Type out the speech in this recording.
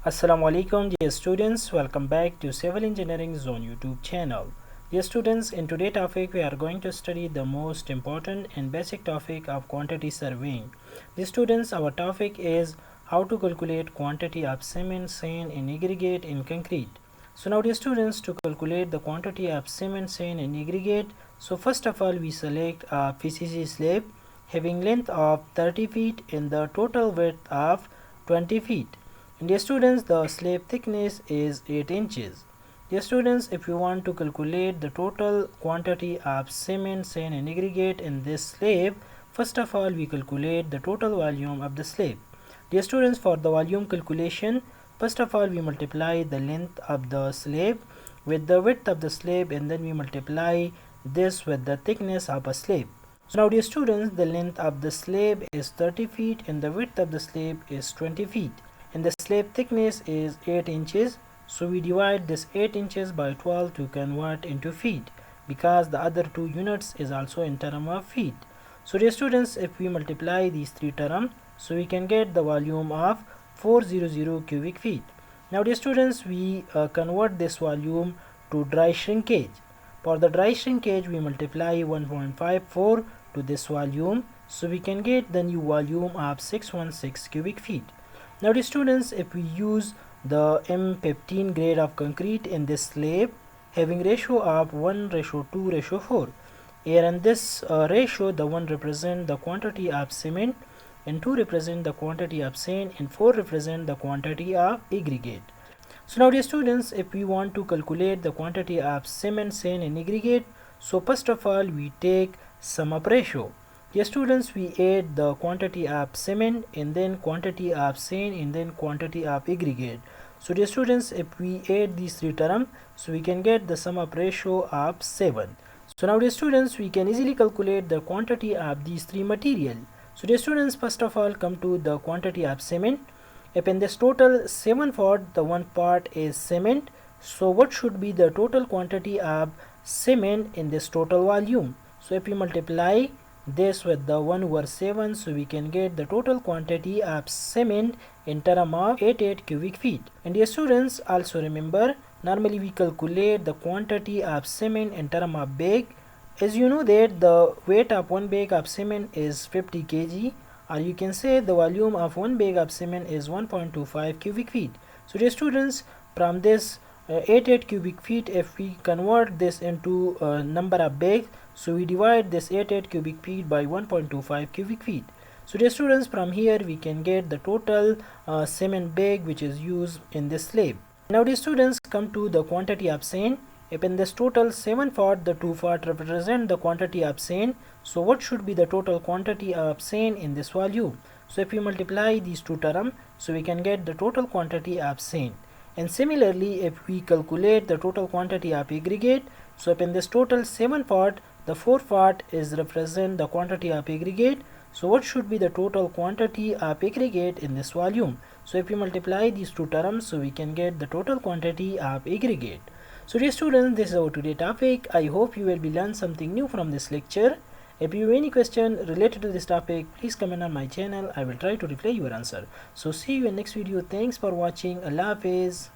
Assalamu alaikum dear students, welcome back to Civil Engineering Zone YouTube channel. Dear students, in today's topic we are going to study the most important and basic topic of quantity surveying. Dear students, our topic is how to calculate quantity of cement, sand and aggregate in concrete. So now dear students, to calculate the quantity of cement, sand and aggregate, so first of all we select a PCC slab having length of 30 feet and the total width of 20 feet. And dear students, the slab thickness is 8 inches. Dear students, if you want to calculate the total quantity of cement, sand and aggregate in this slab, first of all we calculate the total volume of the slab. Dear students, for the volume calculation, first of all we multiply the length of the slab with the width of the slab, and then we multiply this with the thickness of a slab. So now dear students, the length of the slab is 30 feet and the width of the slab is 20 feet. And the slab thickness is 8 inches, so we divide this 8 inches by 12 to convert into feet, because the other two units is also in term of feet. So dear students, if we multiply these three terms, so we can get the volume of 400 cubic feet. Now dear students, we convert this volume to dry shrinkage. For the dry shrinkage we multiply 1.54 to this volume, so we can get the new volume of 616 cubic feet. Now dear students, if we use the M15 grade of concrete in this slab having ratio of 1:2:4, here in this ratio, the 1 represent the quantity of cement, and 2 represent the quantity of sand, and 4 represent the quantity of aggregate. So now dear students, if we want to calculate the quantity of cement, sand and aggregate, so first of all we take sum up ratio. Dear students, we add the quantity of cement and then quantity of sand and then quantity of aggregate. So dear students, if we add these three terms, so we can get the sum up ratio of 7. So now dear students, we can easily calculate the quantity of these three material. So dear students, first of all come to the quantity of cement. If in this total 7 part, the one part is cement, so what should be the total quantity of cement in this total volume? So if we multiply this with the 1/7, so we can get the total quantity of cement in term of 88 cubic feet. And dear students, also remember, normally we calculate the quantity of cement in term of bag. As you know that the weight of one bag of cement is 50 kg, or you can say the volume of one bag of cement is 1.25 cubic feet. So dear students, from this 88 cubic feet, if we convert this into number of bags, so we divide this 88 cubic feet by 1.25 cubic feet. So dear students, from here we can get the total cement bag which is used in this slab. Now dear students, come to the quantity of sand. If in this total 7 part, the 2 part represent the quantity of sand, so what should be the total quantity of sand in this volume? So if we multiply these two terms, so we can get the total quantity of sand. And similarly, if we calculate the total quantity of aggregate, so if in this total 7 part, the 4 part is represent the quantity of aggregate, so what should be the total quantity of aggregate in this volume? So if we multiply these two terms, so we can get the total quantity of aggregate. So dear students, this is our today's topic. I hope you will be learn something new from this lecture. If you have any question related to this topic, please comment on my channel. I will try to reply your answer. So see you in next video. Thanks for watching. Allah Hafiz.